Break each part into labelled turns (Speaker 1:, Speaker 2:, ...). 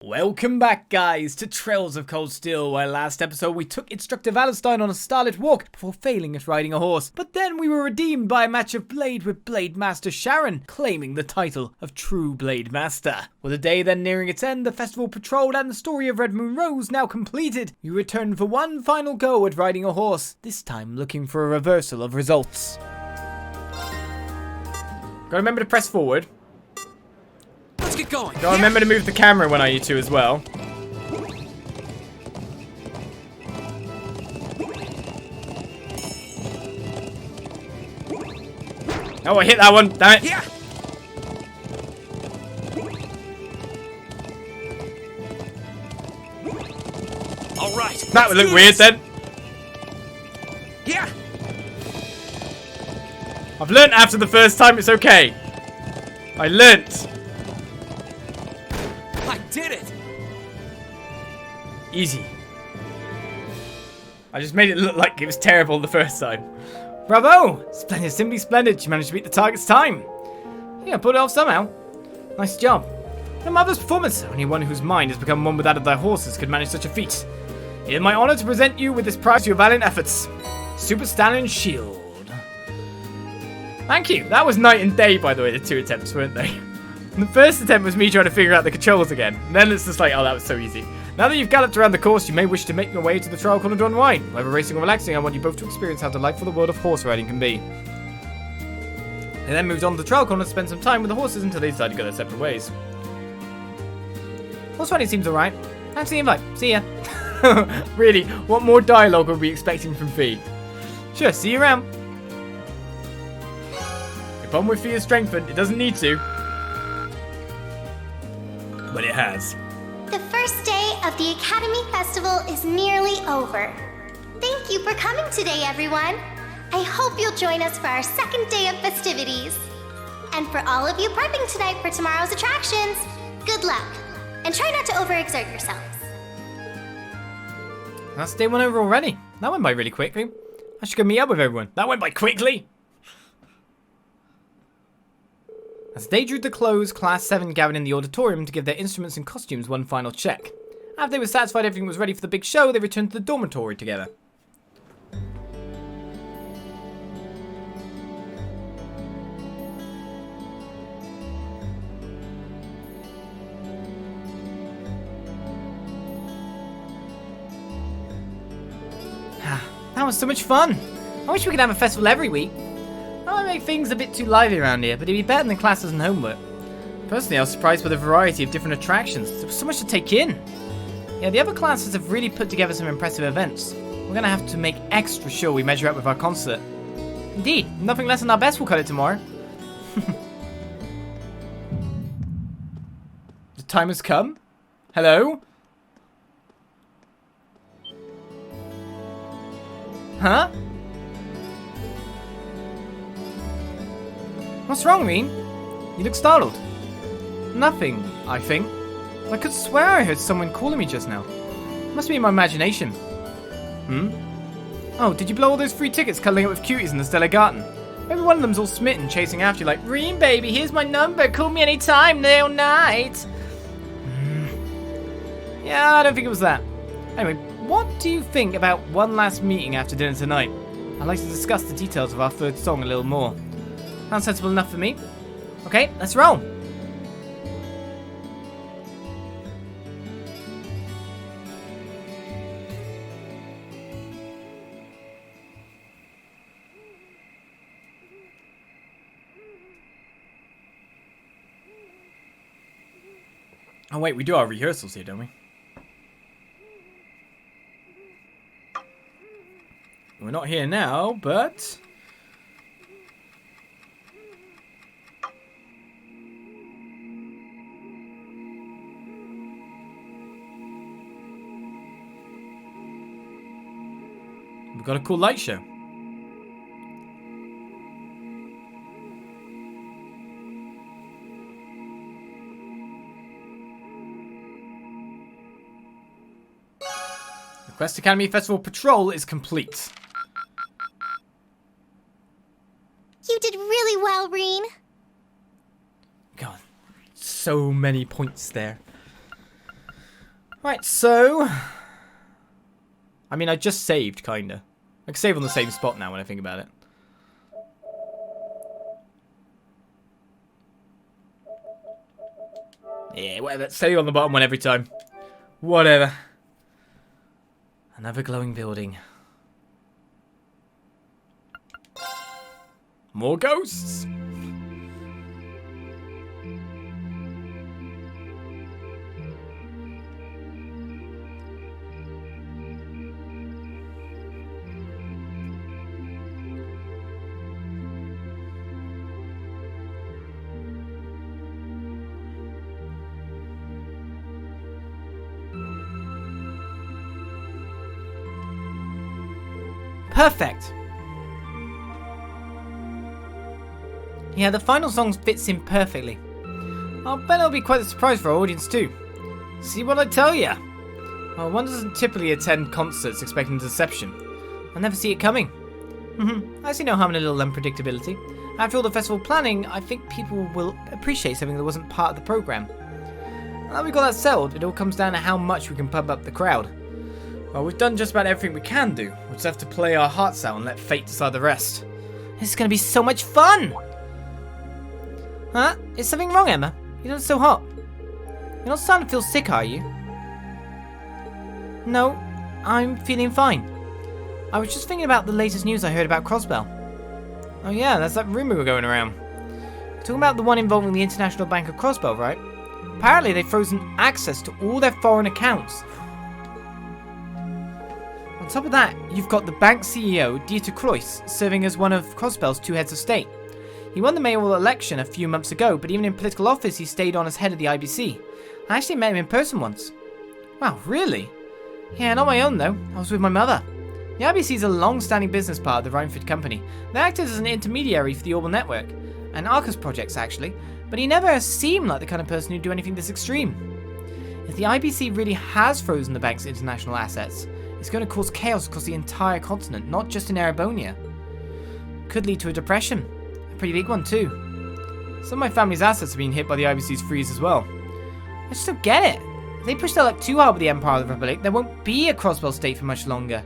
Speaker 1: Welcome back, guys, to Trails of Cold Steel, where last episode we took Instructor Valentine on a starlit walk before failing at riding a horse. But then we were redeemed by a match of Blade with Blade Master Sharon, claiming the title of True Blade Master. With the day then nearing its end, the festival patrolled and the story of Red Moon Rose now completed, we returned for one final go at riding a horse, this time looking for a reversal of results. Gotta remember to press forward.
Speaker 2: Let's get going.
Speaker 1: Gotta remember to move the camera when I need to as well. Oh, I hit that one. Damn it.
Speaker 2: Yeah. All right.
Speaker 1: That would look weird then.
Speaker 2: Yeah.
Speaker 1: I've learnt after the first time it's okay. I learnt.
Speaker 2: I did it.
Speaker 1: Easy. I just made it look like it was terrible the first time. Bravo! Splendid, simply splendid. You managed to beat the target's time. Yeah, pulled it off somehow. Nice job. A marvelous performance. Only one whose mind has become one with that of their horses could manage such a feat. It is my honor to present you with this prize for your valiant efforts. Super Stallion Shield. Thank you. That was night and day, by the way, the two attempts, weren't they? And the first attempt was me trying to figure out the controls again. And then it's just like, oh, that was so easy. Now that you've galloped around the course, you may wish to make your way to the trial corner to unwind. Whether racing or relaxing, I want you both to experience how delightful the world of horse riding can be. They then moved on to the trial corner to spend some time with the horses until they decided to go their separate ways. Horse riding seems alright. Thanks for the invite. See ya. Really, what more dialogue were we expecting from Fee? Sure, see you around. Your bond with Fee is strengthened. It doesn't need to. But it has.
Speaker 3: The first day of the Academy Festival is nearly over. Thank you for coming today, everyone. I hope you'll join us for our second day of festivities. And for all of you prepping tonight for tomorrow's attractions, good luck. And try not to overexert yourselves.
Speaker 1: That's day one over already. That went by really quickly. I should go meet up with everyone. That went by quickly. As they drew to close, Class 7 gathered in the auditorium to give their instruments and costumes one final check. After they were satisfied everything was ready for the big show, they returned to the dormitory together. That was so much fun. I wish we could have a festival every week. I make things a bit too lively around here, but it'd be better than classes and homework. Personally, I was surprised by the variety of different attractions. There was so much to take in. Yeah, the other classes have really put together some impressive events. We're gonna have to make extra sure we measure up with our concert. Indeed, nothing less than our best will cut it tomorrow. The time has come. Hello? Huh? What's wrong, Rean? You look startled. Nothing, I think. I could swear I heard someone calling me just now. Must be in my imagination. Oh, did you blow all those free tickets cuddling up with cuties in the Stellar Garden? Maybe one of them's all smitten, chasing after you like, Rean, baby, here's my number. Call me anytime, day or night. Yeah, I don't think it was that. Anyway, what do you think about one last meeting after dinner tonight? I'd like to discuss the details of our third song a little more. Sounds sensible enough for me. Okay, let's roll. Oh wait, we do our rehearsals here, don't we? We're not here now, but... we've got a cool light show. The Quest Academy Festival Patrol is complete.
Speaker 3: You did really well, Rean.
Speaker 1: God, so many points there. Right, so... I mean, I just saved, kinda. I can save on the same spot now when I think about it. Yeah, whatever. Save on the bottom one every time. Whatever. Another glowing building. More ghosts! Perfect! Yeah, the final song fits in perfectly. I'll bet it'll be quite a surprise for our audience too. See what I tell ya? Well, one doesn't typically attend concerts expecting deception. I never see it coming. I see no harm in a little unpredictability. After all the festival planning, I think people will appreciate something that wasn't part of the program. Now that we got that settled, it all comes down to how much we can pump up the crowd. Well, we've done just about everything we can do. We'll just have to play our hearts out and let fate decide the rest. This is going to be so much fun! Huh? Is something wrong, Emma? You look so hot. You're not starting to feel sick, are you? No, I'm feeling fine. I was just thinking about the latest news I heard about Crossbell. Oh yeah, that's that rumor going around. Talking about the one involving the International Bank of Crossbell, right? Apparently they've frozen access to all their foreign accounts. On top of that, you've got the bank CEO, Dieter Kreuz, serving as one of Crossbell's two heads of state. He won the mayoral election a few months ago, but even in political office he stayed on as head of the IBC. I actually met him in person once. Wow, really? Yeah, not my own though. I was with my mother. The IBC is a long-standing business part of the Rhineford company. They acted as an intermediary for the Orbital Network, and Arcus projects actually, but he never seemed like the kind of person who'd do anything this extreme. If the IBC really has frozen the bank's international assets, it's going to cause chaos across the entire continent, not just in Erebonia. Could lead to a depression. A pretty big one too. Some of my family's assets have been hit by the IBC's freeze as well. I just don't get it. If they push their luck too hard with the Empire of the Republic, there won't be a Crossbell state for much longer.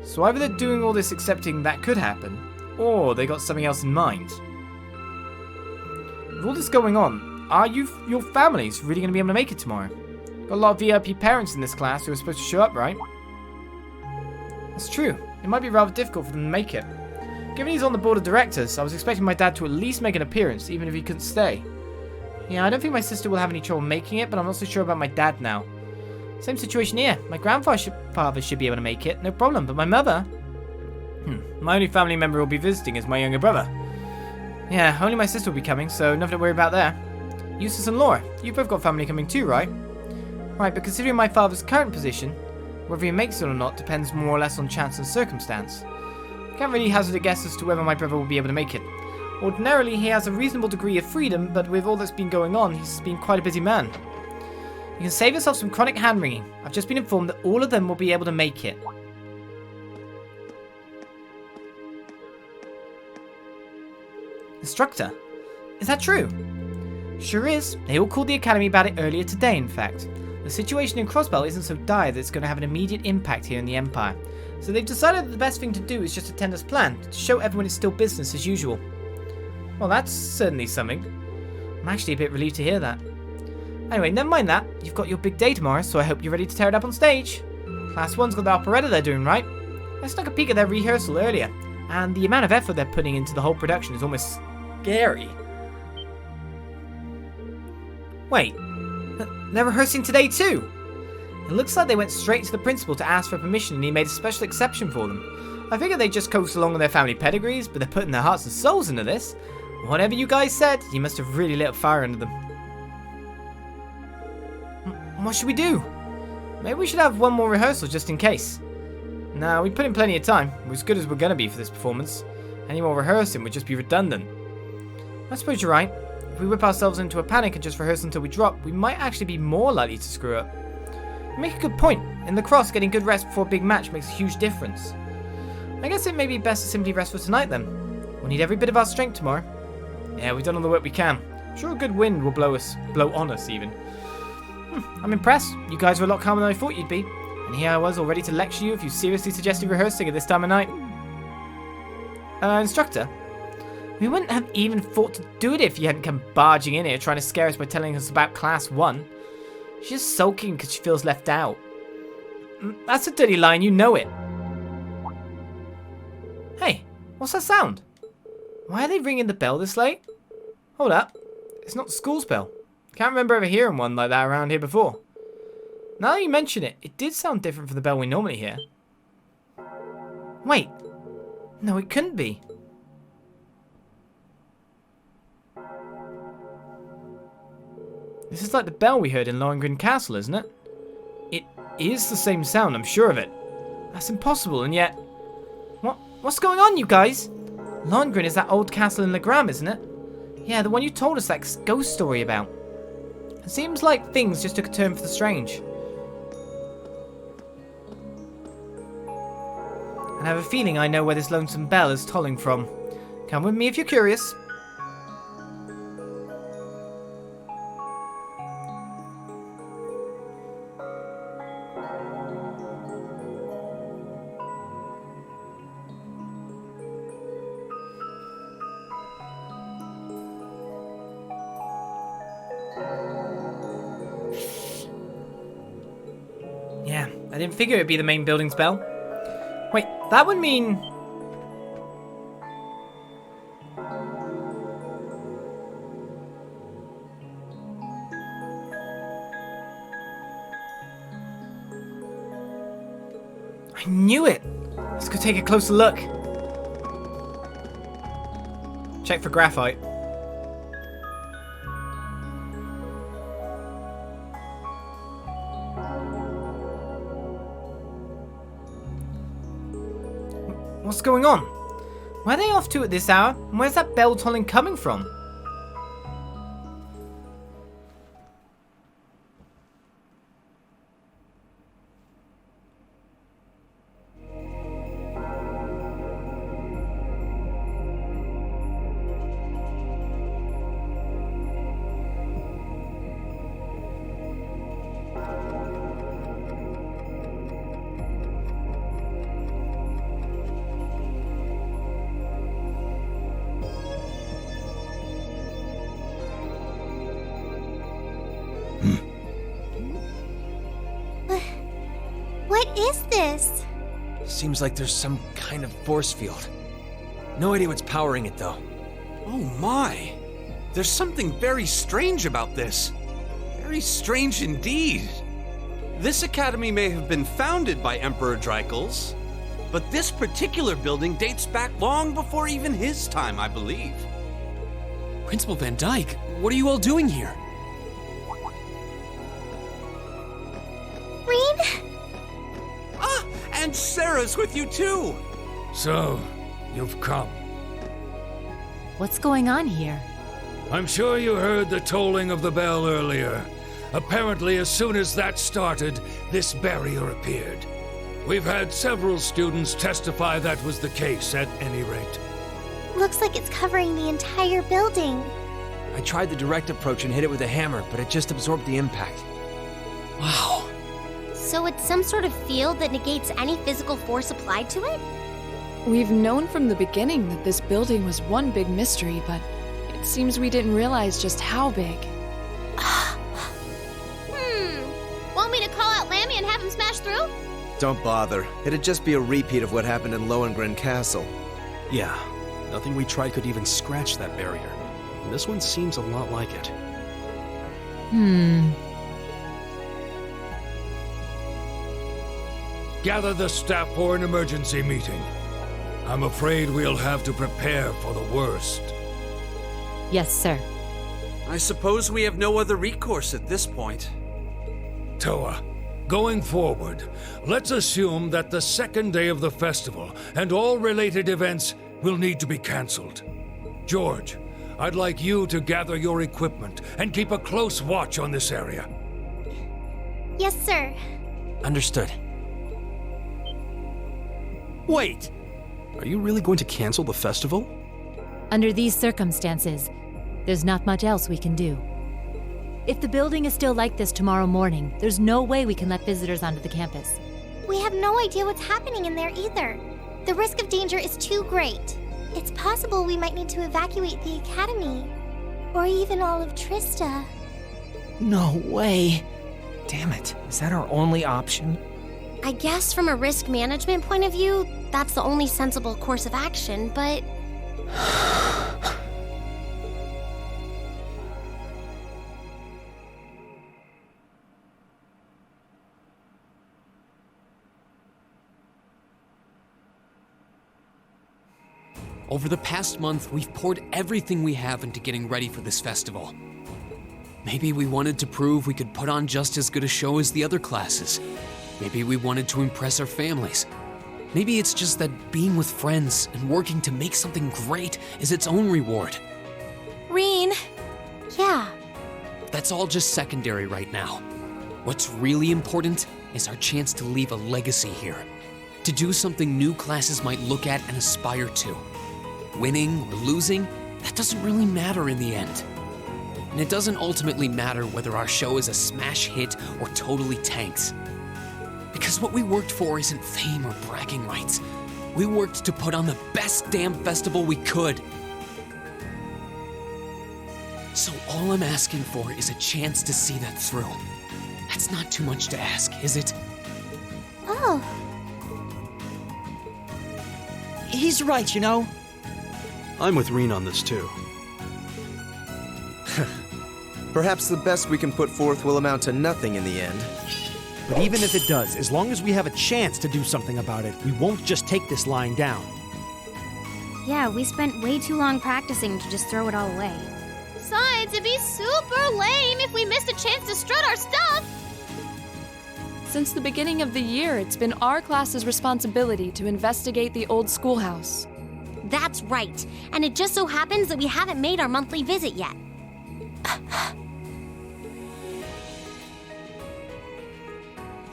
Speaker 1: So either they're doing all this accepting that could happen, or they got something else in mind. With all this going on, are your families really going to be able to make it tomorrow? Got a lot of VIP parents in this class who are supposed to show up, right? That's true. It might be rather difficult for them to make it. Given he's on the board of directors, I was expecting my dad to at least make an appearance, even if he couldn't stay. Yeah, I don't think my sister will have any trouble making it, but I'm not so sure about my dad now. Same situation here. My grandfather should be able to make it, no problem, but my mother... My only family member will be visiting is my younger brother. Yeah, only my sister will be coming, so nothing to worry about there. Eustace and Laura, you've both got family coming too, right? Right, but considering my father's current position, whether he makes it or not depends more or less on chance and circumstance. I can't really hazard a guess as to whether my brother will be able to make it. Ordinarily, he has a reasonable degree of freedom, but with all that's been going on, he's been quite a busy man. You can save yourself some chronic hand-wringing. I've just been informed that all of them will be able to make it. Instructor? Is that true? Sure is. They all called the Academy about it earlier today, in fact. The situation in Crossbell isn't so dire that it's going to have an immediate impact here in the Empire. So they've decided that the best thing to do is just attend as planned, to show everyone it's still business as usual. Well, that's certainly something. I'm actually a bit relieved to hear that. Anyway, never mind that. You've got your big day tomorrow, so I hope you're ready to tear it up on stage. Class 1's got the operetta they're doing, right? I snuck a peek at their rehearsal earlier, and the amount of effort they're putting into the whole production is almost scary. Wait, they're rehearsing today too? It looks like they went straight to the principal to ask for permission and he made a special exception for them. I figured they'd just coast along with their family pedigrees, but they're putting their hearts and souls into this. Whatever you guys said, you must have really lit a fire under them. What should we do? Maybe we should have one more rehearsal just in case. No, we put in plenty of time. We're as good as we're going to be for this performance. Any more rehearsing would just be redundant. I suppose you're right. If we whip ourselves into a panic and just rehearse until we drop, we might actually be more likely to screw up. You make a good point. In lacrosse, getting good rest before a big match makes a huge difference. I guess it may be best to simply rest for tonight then. We'll need every bit of our strength tomorrow. Yeah, we've done all the work we can. I'm sure a good wind will blow on us even. I'm impressed. You guys were a lot calmer than I thought you'd be. And here I was, all ready to lecture you if you seriously suggested rehearsing at this time of night. Instructor, we wouldn't have even thought to do it if you hadn't come barging in here trying to scare us by telling us about Class 1. She's just sulking because she feels left out. That's a dirty line, you know it. Hey, what's that sound? Why are they ringing the bell this late? Hold up, it's not the school's bell. Can't remember ever hearing one like that around here before. Now that you mention it, it did sound different from the bell we normally hear. Wait, no it couldn't be. This is like the bell we heard in Lohengrin Castle, isn't it? It is the same sound, I'm sure of it. That's impossible, and yet... What's going on, you guys? Lohengrin is that old castle in Legram, isn't it? Yeah, the one you told us that ghost story about. It seems like things just took a turn for the strange. And I have a feeling I know where this lonesome bell is tolling from. Come with me if you're curious. Yeah, I didn't figure it'd be the main building's bell. Wait, that would mean... I knew it! Let's go take a closer look. Check for graphite. What's going on? Where are they off to at this hour? And where's that bell tolling coming from?
Speaker 3: What is this?
Speaker 2: Seems like there's some kind of force field. No idea what's powering it, though.
Speaker 4: Oh my! There's something very strange about this. Very strange indeed. This academy may have been founded by Emperor Dreikels, but this particular building dates back long before even his time, I believe.
Speaker 2: Principal Van Dyke, what are you all doing here?
Speaker 3: Rean?
Speaker 4: Ah, and Sarah's with you too!
Speaker 5: So, you've come.
Speaker 6: What's going on here?
Speaker 5: I'm sure you heard the tolling of the bell earlier. Apparently, as soon as that started, this barrier appeared. We've had several students testify that was the case, at any rate.
Speaker 3: Looks like it's covering the entire building.
Speaker 2: I tried the direct approach and hit it with a hammer, but it just absorbed the impact. Wow.
Speaker 3: So it's some sort of field that negates any physical force applied to it?
Speaker 7: We've known from the beginning that this building was one big mystery, but it seems we didn't realize just how big.
Speaker 3: Want me to call out Lammy and have him smash through?
Speaker 8: Don't bother. It'd just be a repeat of what happened in Lohengrin Castle.
Speaker 9: Yeah, nothing we tried could even scratch that barrier. And this one seems a lot like it.
Speaker 5: Gather the staff for an emergency meeting. I'm afraid we'll have to prepare for the worst.
Speaker 6: Yes, sir.
Speaker 4: I suppose we have no other recourse at this point.
Speaker 5: Toa, going forward, let's assume that the second day of the festival and all related events will need to be cancelled. George, I'd like you to gather your equipment and keep a close watch on this area.
Speaker 3: Yes, sir.
Speaker 2: Understood.
Speaker 9: Wait! Are you really going to cancel the festival?
Speaker 6: Under these circumstances, there's not much else we can do. If the building is still like this tomorrow morning, there's no way we can let visitors onto the campus.
Speaker 3: We have no idea what's happening in there either. The risk of danger is too great. It's possible we might need to evacuate the academy. Or even all of Trista.
Speaker 10: No way. Damn it, is that our only option?
Speaker 3: I guess from a risk management point of view, that's the only sensible course of action, but...
Speaker 11: Over the past month, we've poured everything we have into getting ready for this festival. Maybe we wanted to prove we could put on just as good a show as the other classes. Maybe we wanted to impress our families. Maybe it's just that being with friends and working to make something great is its own reward.
Speaker 7: Rean!
Speaker 3: Yeah.
Speaker 11: That's all just secondary right now. What's really important is our chance to leave a legacy here. To do something new classes might look at and aspire to. Winning or losing, that doesn't really matter in the end. And it doesn't ultimately matter whether our show is a smash hit or totally tanks. Because what we worked for isn't fame or bragging rights. We worked to put on the best damn festival we could. So all I'm asking for is a chance to see that through. That's not too much to ask, is it?
Speaker 3: Oh.
Speaker 10: He's right, you know.
Speaker 9: I'm with Rean on this too.
Speaker 8: Perhaps the best we can put forth will amount to nothing in the end.
Speaker 10: But even if it does, as long as we have a chance to do something about it, we won't just take this lying down.
Speaker 12: Yeah, we spent way too long practicing to just throw it all away.
Speaker 3: Besides, it'd be super lame if we missed a chance to strut our stuff!
Speaker 7: Since the beginning of the year, it's been our class's responsibility to investigate the Old Schoolhouse.
Speaker 3: That's right. And it just so happens that we haven't made our monthly visit yet.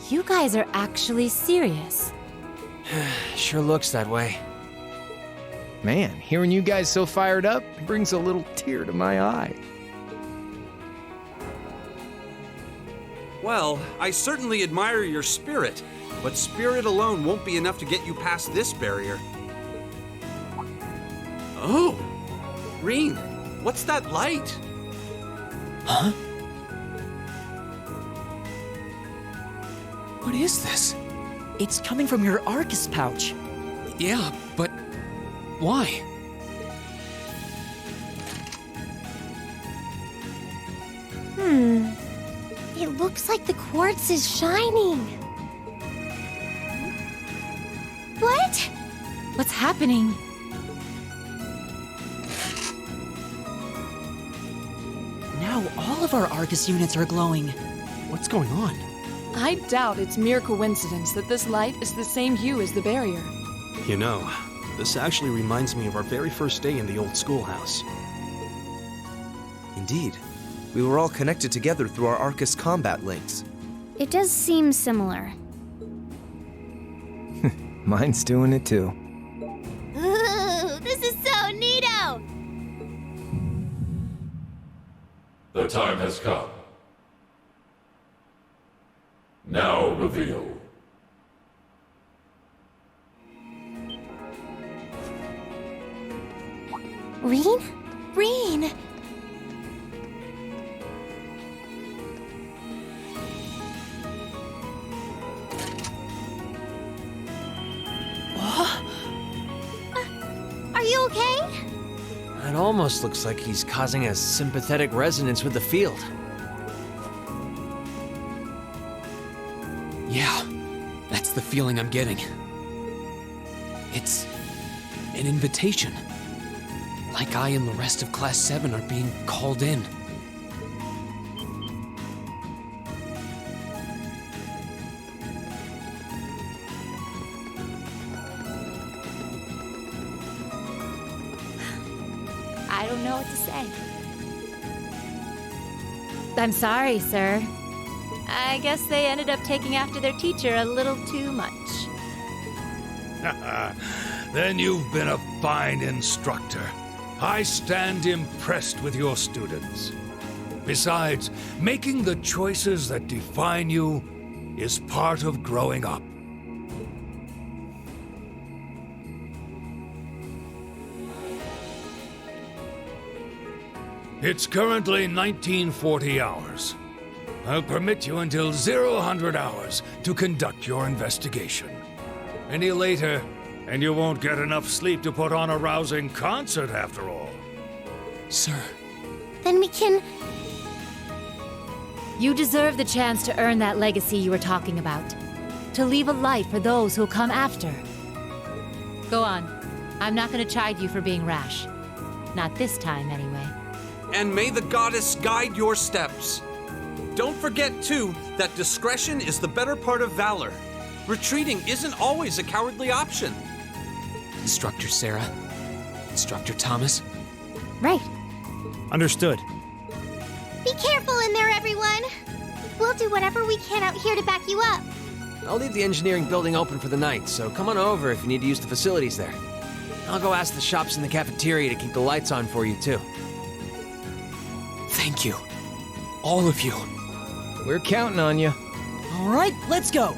Speaker 6: You guys are actually serious.
Speaker 2: Sure looks that way.
Speaker 13: Man, hearing you guys so fired up brings a little tear to my eye.
Speaker 4: Well, I certainly admire your spirit, but spirit alone won't be enough to get you past this barrier. Oh! Rean, what's that light?
Speaker 11: Huh? What is this?
Speaker 10: It's coming from your Arcus pouch.
Speaker 11: Yeah, but why?
Speaker 3: It looks like the quartz is shining. What?
Speaker 6: What's happening?
Speaker 10: Now all of our Arcus units are glowing. What's going on?
Speaker 7: I doubt it's mere coincidence that this light is the same hue as the barrier.
Speaker 9: You know, this actually reminds me of our very first day in the Old Schoolhouse.
Speaker 8: Indeed. We were all connected together through our Arcus combat links.
Speaker 12: It does seem similar.
Speaker 13: Mine's doing it too.
Speaker 3: Ooh, this is so neato!
Speaker 14: The time has come. Now reveal.
Speaker 3: Rean? Rean! Are you okay?
Speaker 2: It almost looks like he's causing a sympathetic resonance with the field.
Speaker 11: Yeah, that's the feeling I'm getting. It's an invitation. Like I and the rest of Class 7 are being called in.
Speaker 6: I don't know what to say. I'm sorry, sir. I guess they ended up taking after their teacher a little too much.
Speaker 5: Then you've been a fine instructor. I stand impressed with your students. Besides, making the choices that define you is part of growing up. It's currently 1940 hours. I'll permit you until 0000 hours to conduct your investigation. Any later, and you won't get enough sleep to put on a rousing concert after all.
Speaker 11: Sir.
Speaker 3: Then we can...
Speaker 6: You deserve the chance to earn that legacy you were talking about. To leave a light for those who'll come after. Go on. I'm not going to chide you for being rash. Not this time, anyway.
Speaker 4: And may the goddess guide your steps. Don't forget, too, that discretion is the better part of valor. Retreating isn't always a cowardly option.
Speaker 11: Instructor Sarah. Instructor Thomas.
Speaker 12: Right.
Speaker 10: Understood.
Speaker 3: Be careful in there, everyone. We'll do whatever we can out here to back you up.
Speaker 2: I'll leave the engineering building open for the night, so come on over if you need to use the facilities there. I'll go ask the shops in the cafeteria to keep the lights on for you, too.
Speaker 11: Thank you. All of you.
Speaker 13: We're counting on you.
Speaker 15: All right, let's go.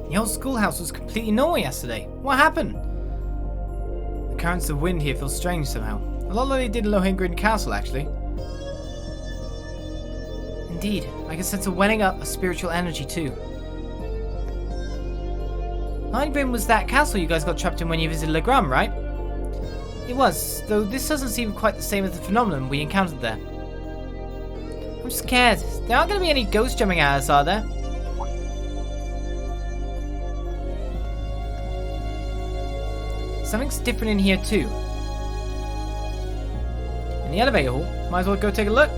Speaker 1: The old schoolhouse was completely normal yesterday. What happened? The currents of wind here feel strange somehow. A lot like they did in Lohengrin Castle, actually. Indeed, I can sense a welling up of spiritual energy too. Lohengrin was that castle you guys got trapped in when you visited Legram, right? It was, though this doesn't seem quite the same as the phenomenon we encountered there. I'm scared. There aren't going to be any ghosts jumping at us, are there? Something's different in here too. In the elevator hall, might as well go take a look.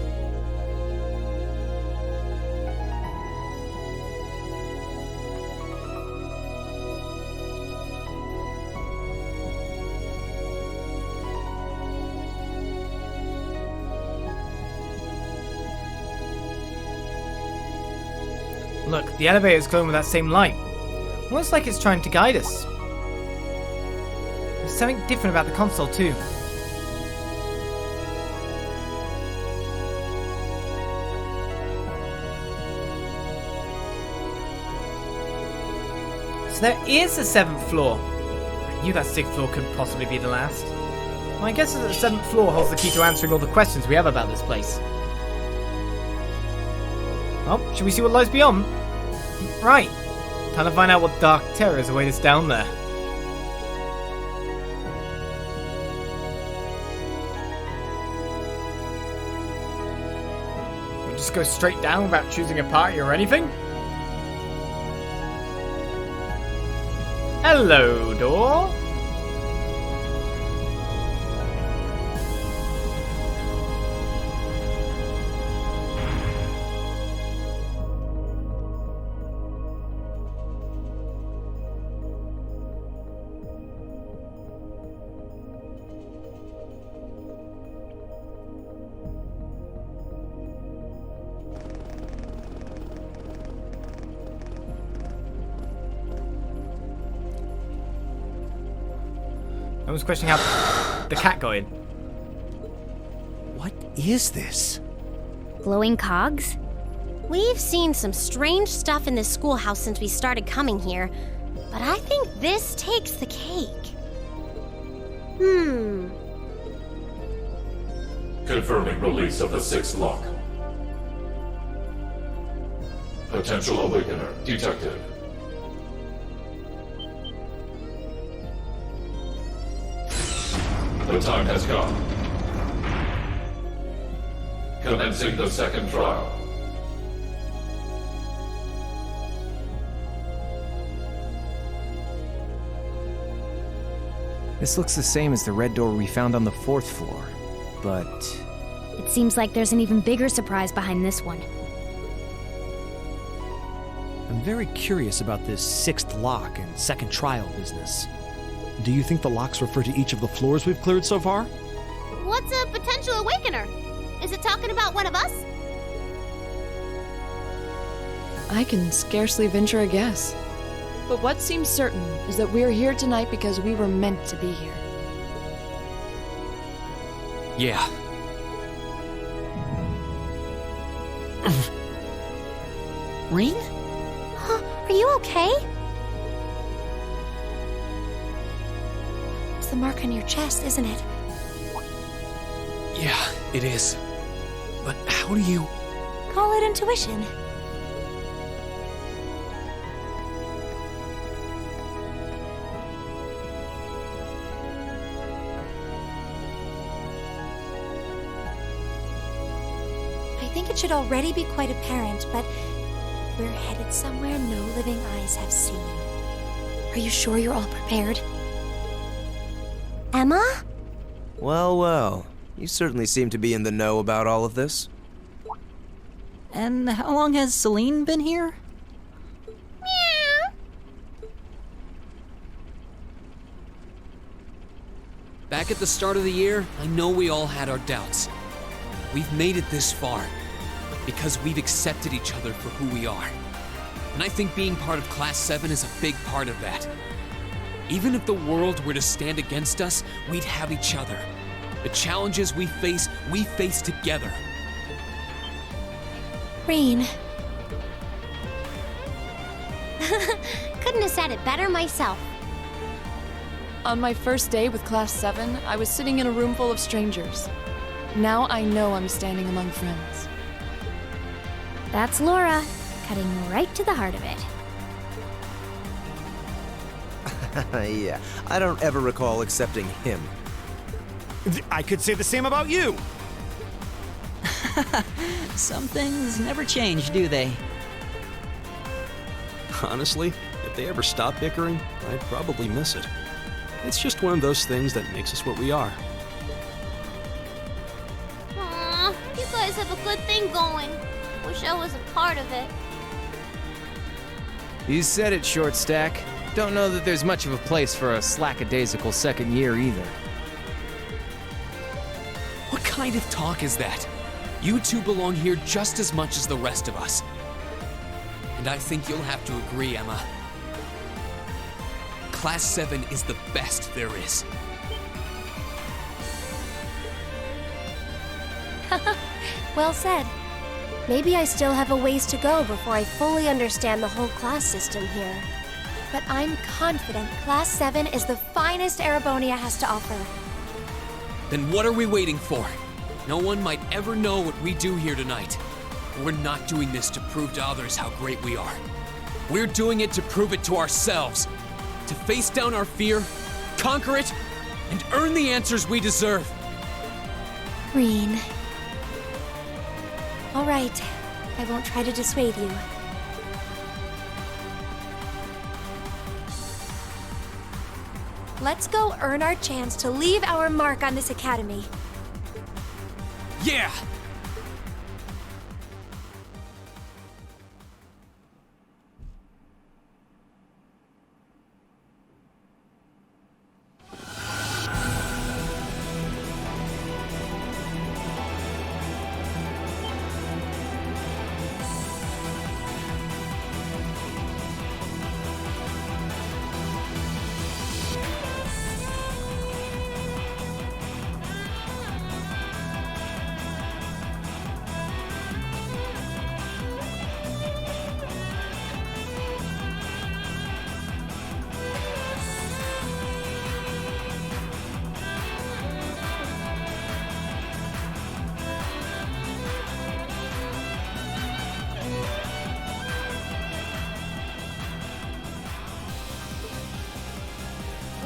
Speaker 1: Look, the elevator is glowing with that same light. Almost like it's trying to guide us. There's something different about the console too. So there is a 7th floor. I knew that 6th floor couldn't possibly be the last. My guess is that the 7th floor holds the key to answering all the questions we have about this place. Well, should we see what lies beyond? Right. Time to find out what dark terrors await us down there. We'll just go straight down without choosing a party or anything? Hello, door. I was questioning how the cat got in.
Speaker 10: What is this?
Speaker 12: Glowing cogs?
Speaker 3: We've seen some strange stuff in this schoolhouse since we started coming here, but I think this takes the cake.
Speaker 14: Confirming release of the 6th lock. Potential awakener detected. The time has come. Commencing the 2nd trial.
Speaker 13: This looks the same as the red door we found on the 4th floor, but...
Speaker 12: It seems like there's an even bigger surprise behind this one.
Speaker 10: I'm very curious about this 6th lock and 2nd trial business. Do you think the locks refer to each of the floors we've cleared so far?
Speaker 16: What's a potential awakener? Is it talking about one of us?
Speaker 7: I can scarcely venture a guess. But what seems certain is that we're here tonight because we were meant to be here.
Speaker 11: Yeah.
Speaker 15: Rean?
Speaker 3: Are you okay? It's the mark on your chest, isn't it?
Speaker 11: Yeah, it is. But how do you...
Speaker 3: Call it intuition. I think it should already be quite apparent, but we're headed somewhere no living eyes have seen. Are you sure you're all prepared? Emma?
Speaker 8: Well, well. You certainly seem to be in the know about all of this.
Speaker 15: And how long has Celine been here?
Speaker 11: Back at the start of the year, I know we all had our doubts. We've made it this far because we've accepted each other for who we are. And I think being part of Class 7 is a big part of that. Even if the world were to stand against us, we'd have each other. The challenges we face together.
Speaker 3: Rean. Couldn't have said it better myself.
Speaker 7: On my first day with Class 7, I was sitting in a room full of strangers. Now I know I'm standing among friends.
Speaker 12: That's Laura, cutting right to the heart of it.
Speaker 8: Yeah, I don't ever recall accepting him.
Speaker 10: I could say the same about you!
Speaker 15: Some things never change, do they?
Speaker 9: Honestly, if they ever stop bickering, I'd probably miss it. It's just one of those things that makes us what we are.
Speaker 16: Aw, you guys have a good thing going. Wish I was a part of it.
Speaker 13: You said it, Short Stack. Don't know that there's much of a place for a slackadaisical second year either.
Speaker 11: What kind of talk is that? You two belong here just as much as the rest of us. And I think you'll have to agree, Emma. Class 7 is the best there is.
Speaker 3: Well said. Maybe I still have a ways to go before I fully understand the whole class system here. But I'm confident Class 7 is the finest Erebonia has to offer.
Speaker 11: Then what are we waiting for? No one might ever know what we do here tonight. We're not doing this to prove to others how great we are. We're doing it to prove it to ourselves. To face down our fear, conquer it, and earn the answers we deserve.
Speaker 3: Rean. All right, I won't try to dissuade you. Let's go earn our chance to leave our mark on this academy.
Speaker 11: Yeah!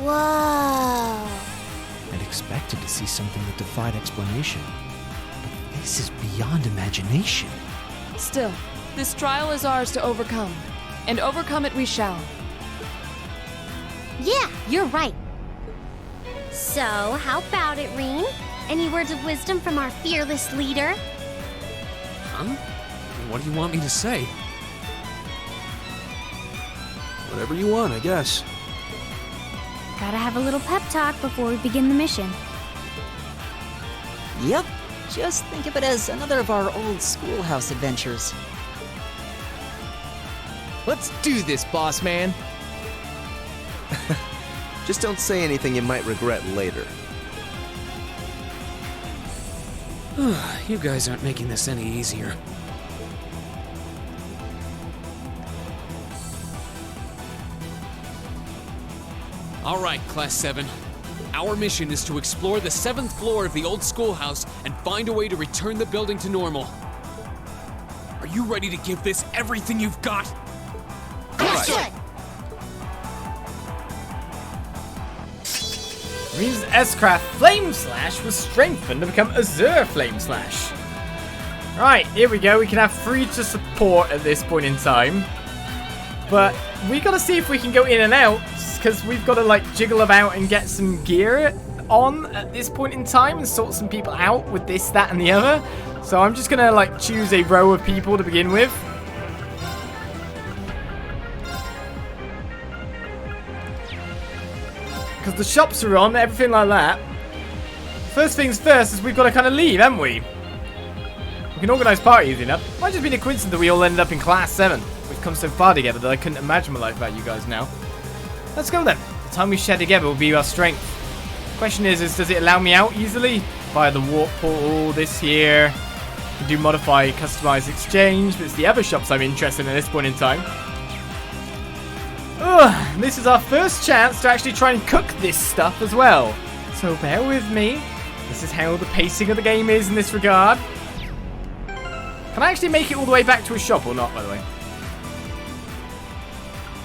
Speaker 3: Whoa.
Speaker 10: I'd expected to see something that defied explanation. But this is beyond imagination.
Speaker 7: Still, this trial is ours to overcome. And overcome it we shall.
Speaker 3: Yeah, you're right. So, how about it, Rean? Any words of wisdom from our fearless leader?
Speaker 11: Huh? What do you want me to say?
Speaker 9: Whatever you want, I guess.
Speaker 12: Gotta have a little pep talk before we begin the mission.
Speaker 15: Yep. Just think of it as another of our old schoolhouse adventures.
Speaker 13: Let's do this, boss man.
Speaker 8: Just don't say anything you might regret later.
Speaker 11: You guys aren't making this any easier. All right, Class 7. Our mission is to explore the 7th floor of the Old Schoolhouse and find a way to return the building to normal. Are you ready to give this everything you've got?
Speaker 3: Right.
Speaker 1: Rean's S-Craft Flame Slash was strengthened to become Azure Flame Slash. Right, here we go. We can have 3 to support at this point in time. But we gotta see if we can go in and out, because we've got to like jiggle about and get some gear on at this point in time and sort some people out with this, that, and the other. So I'm just gonna like choose a row of people to begin with. Because the shops are on, everything like that. First things first is we've got to kind of leave, haven't we? We can organise parties enough. Might just be a coincidence that we all ended up in Class 7. We've come so far together that I couldn't imagine my life without you guys now. Let's go then. The time we share together will be our strength. Question is does it allow me out easily? Via the warp portal, this here. You can do modify, customise, exchange, but it's the other shops I'm interested in at this point in time. Ugh, this is our first chance to actually try and cook this stuff as well. So bear with me. This is how the pacing of the game is in this regard. Can I actually make it all the way back to a shop or not, by the way?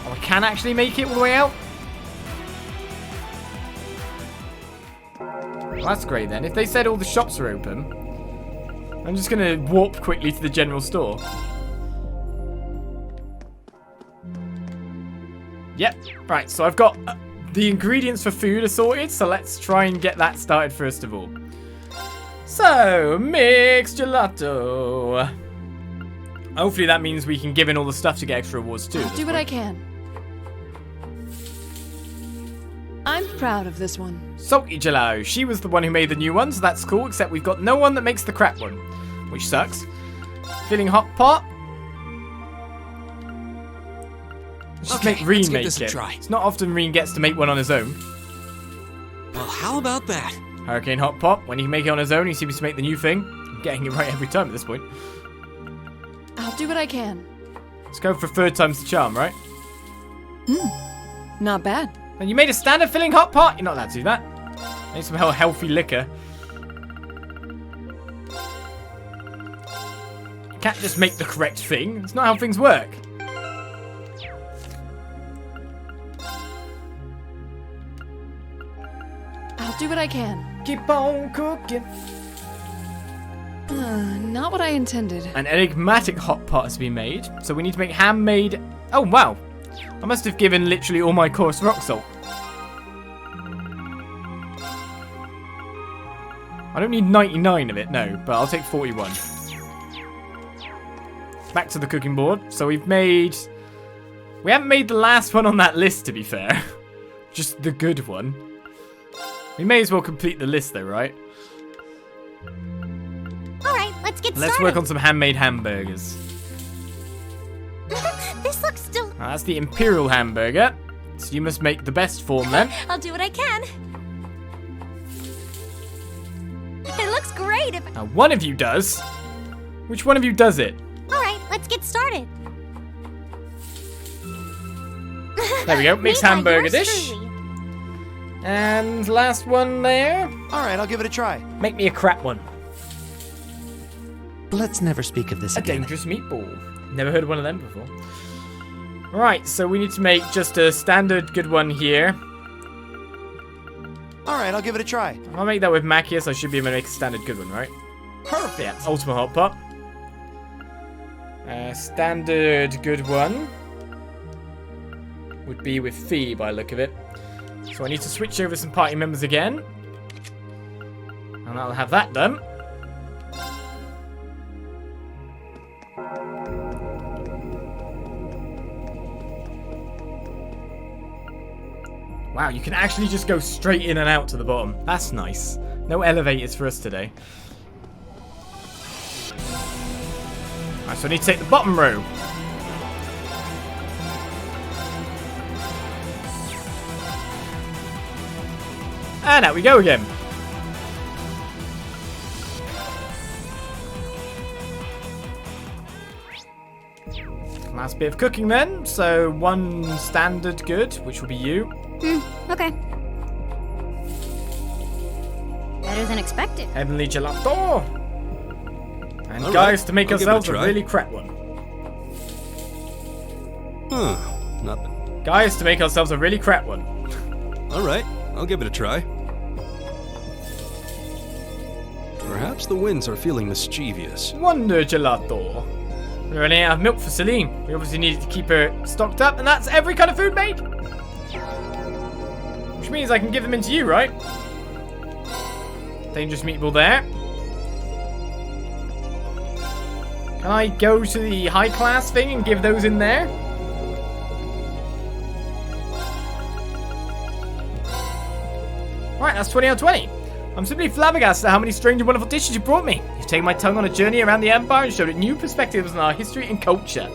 Speaker 1: Oh, I can actually make it all the way out? Well, that's great then. If they said all the shops are open, I'm just going to warp quickly to the general store. Yep, right, so I've got the ingredients for food are sorted, so let's try and get that started first of all. So, mixed gelato. Hopefully that means we can give in all the stuff to get extra rewards too.
Speaker 7: I'll do what I can. I'm proud of this one.
Speaker 1: Salty gelato. She was the one who made the new one, so that's cool, except we've got no one that makes the crap one, which sucks. Filling hot pot. Let's just make Rean make it. It's not often Rean gets to make one on his own.
Speaker 11: Well, how about that?
Speaker 1: Hurricane Hot Pot. When he can make it on his own, he seems to make the new thing. I'm getting it right every time at this point.
Speaker 7: I'll do what I can.
Speaker 1: Let's go for 3rd time's the charm, right?
Speaker 7: Not bad.
Speaker 1: And you made a standard filling hot pot? You're not allowed to do that. Need some healthy liquor. You can't just make the correct thing. It's not how things work.
Speaker 7: I'll do what I can.
Speaker 1: Keep on cooking.
Speaker 7: Not what I intended.
Speaker 1: An enigmatic hot pot has been made, so we need to make handmade. Oh wow, I must have given literally all my coarse rock salt. I don't need 99 of it, no, but I'll take 41. Back to the cooking board. So we haven't made the last one on that list, to be fair. Just the good one. We may as well complete the list though, right?
Speaker 3: Alright, let's get started.
Speaker 1: Let's work on some handmade hamburgers.
Speaker 3: This looks still...
Speaker 1: That's the Imperial hamburger. So you must make the best form then.
Speaker 3: I'll do what I can. It looks great if...
Speaker 1: Now one of you does. Which one of you does it?
Speaker 3: Alright, let's get started.
Speaker 1: There we go, mixed hamburger
Speaker 3: yours
Speaker 1: dish.
Speaker 3: truly.
Speaker 1: And last one there.
Speaker 10: Alright, I'll give it a try.
Speaker 1: Make me a crap one.
Speaker 10: Let's never speak of this
Speaker 1: A
Speaker 10: again.
Speaker 1: dangerous meatball. Never heard of one of them before. Right, so we need to make just a standard good one here.
Speaker 10: Alright, I'll give it a try.
Speaker 1: I'll make that with Macchia, so I should be able to make a standard good one, right? Perfect. Yeah, ultimate hot pot. Standard good one would be with Fee by the look of it. So I need to switch over some party members again. And I'll have that done. Wow, you can actually just go straight in and out to the bottom. That's nice. No elevators for us today. Alright, so I need to take the bottom row. And out we go again. Last bit of cooking then. So one standard good, which will be you.
Speaker 12: Okay. Better than expected.
Speaker 1: Heavenly gelato. And
Speaker 9: All
Speaker 1: guys,
Speaker 9: right,
Speaker 1: to make
Speaker 9: I'll give it
Speaker 1: ourselves
Speaker 9: a
Speaker 1: a
Speaker 9: try.
Speaker 1: really crap one.
Speaker 9: Nothing.
Speaker 1: Guys, to make ourselves a really crap one.
Speaker 9: Alright, I'll give it a try. Perhaps the winds are feeling mischievous.
Speaker 1: Wonder gelato. We're running out of milk for Celine. We obviously needed to keep her stocked up, and that's every kind of food made. Which means I can give them into you, right? Dangerous meatball there. Can I go to the high class thing and give those in there? Right, that's 20 out of 20. I'm simply flabbergasted at how many strange and wonderful dishes you brought me. You've taken my tongue on a journey around the Empire and showed it new perspectives on our history and culture.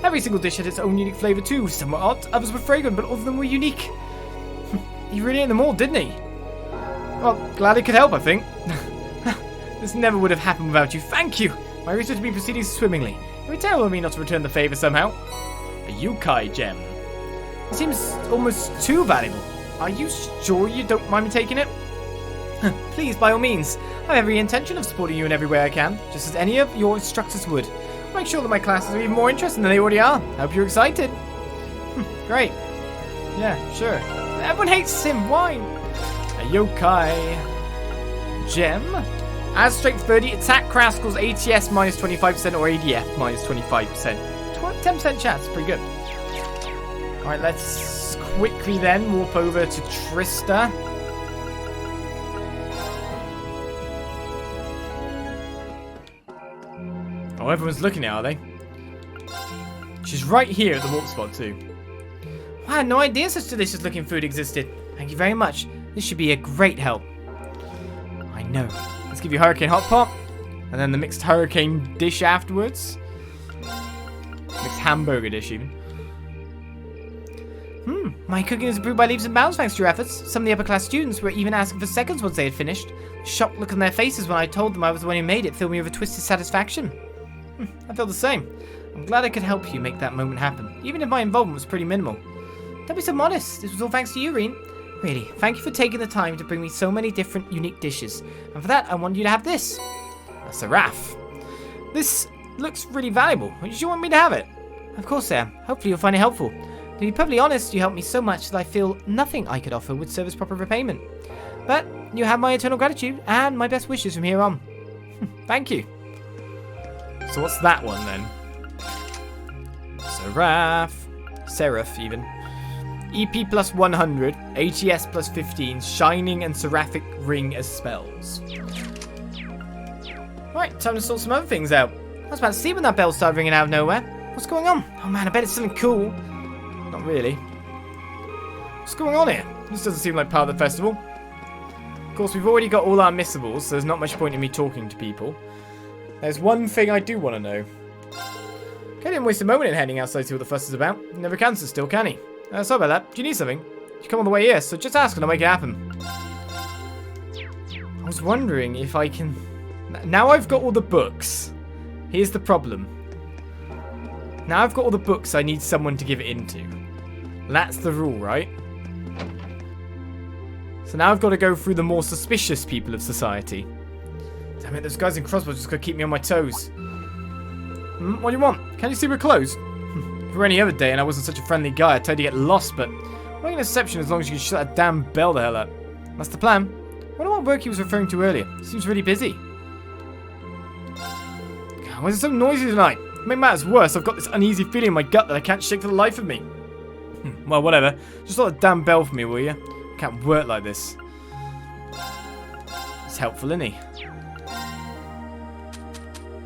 Speaker 1: Every single dish had its own unique flavour too. Some were odd, others were fragrant, but all of them were unique. He really ate them all, didn't he? Well, glad it could help, I think. This never would have happened without you. Thank you. My research has been proceeding swimmingly. It would be terrible of me not to return the favour somehow. A Yukai gem. It seems almost too valuable. Are you sure you don't mind me taking it? Please, by all means. I have every intention of supporting you in every way I can, just as any of your instructors would. I'll make sure that my classes are even more interesting than they already are. I hope you're excited. Great. Yeah, sure. Everyone hates him. Why? A yokai gem. As strength 30, attack crash equals ATS minus 25% or ADF minus 25%. 10% chance. Pretty good. Alright, let's quickly then warp over to Trista. Oh, everyone's looking at her, are they? She's right here at the warp spot too. Wow, I had no idea such delicious looking food existed. Thank you very much. This should be a great help. I know. Let's give you Hurricane Hot Pot. And then the mixed hurricane dish afterwards. Mixed hamburger dish even. My cooking is improved by leaps and bounds thanks to your efforts. Some of the upper class students were even asking for seconds once they had finished. The shocked look on their faces when I told them I was the one who made it filled me with a twisted satisfaction. I feel the same. I'm glad I could help you make that moment happen, even if my involvement was pretty minimal. Don't be so modest. This was all thanks to you, Rean. Really, thank you for taking the time to bring me so many different, unique dishes. And for that, I want you to have this. A Seraph. This looks really valuable. Would you want me to have it? Of course, Sam. Hopefully you'll find it helpful. To be perfectly honest, you helped me so much that I feel nothing I could offer would serve as proper repayment. But you have my eternal gratitude and my best wishes from here on. Thank you. So what's that one then? Seraph even. EP plus 100, ATS plus 15, Shining and Seraphic Ring as spells. Right, time to sort some other things out. I was about to see when that bell started ringing out of nowhere. What's going on? Oh man, I bet it's something cool. Not really. What's going on here? This doesn't seem like part of the festival. Of course, we've already got all our missables, so there's not much point in me talking to people. There's one thing I do want to know. Okay, didn't waste a moment in heading outside to see what the fuss is about. He never can sit still, can he? Sorry about that. Do you need something? You come all the way here, so just ask and I'll make it happen. I was wondering if I can... Now I've got all the books. Here's the problem. Now I've got all the books I need someone to give it into. That's the rule, right? So now I've got to go through the more suspicious people of society. Damn it, those guys in crossbows just got to keep me on my toes. What do you want? Can you see we're closed? If it were any other day and I wasn't such a friendly guy, I'd tell you to get lost, but I'm making an exception as long as you can shut that damn bell the hell up. That's the plan. I wonder what work he was referring to earlier. He seems really busy. God, why is it so noisy tonight? To make matters worse, I've got this uneasy feeling in my gut that I can't shake for the life of me. Well, whatever. Just shut that damn bell for me, will you? I can't work like this. It's helpful, isn't he?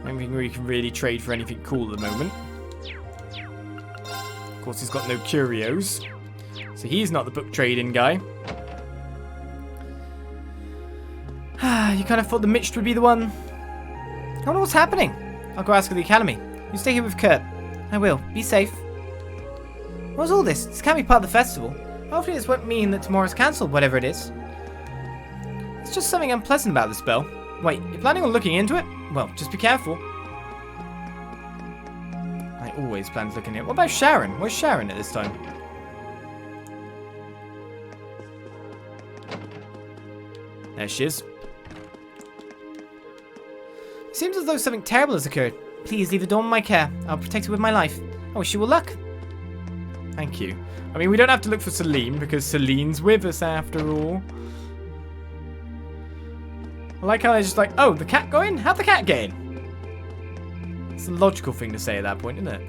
Speaker 1: I don't think we can really trade for anything cool at the moment. Of course, he's got no curios. So he's not the book trading guy. You kind of thought the Mitched would be the one. I wonder what's happening. I'll go ask at the academy. You stay here with Kurt. I will. Be safe. What's all this? This can't be part of the festival. Hopefully this won't mean that tomorrow's cancelled, whatever it is. It's just something unpleasant about this spell. Wait, you're planning on looking into it? Well, just be careful. I always plan to look into it. What about Sharon? Where's Sharon at this time? There she is. Seems as though something terrible has occurred. Please leave the door in my care. I'll protect it with my life. I wish you all luck. Thank you. I mean, we don't have to look for Celine because Celine's with us after all. I like how they're just like, oh, the cat go in? How'd the cat get in? It's a logical thing to say at that point, isn't it?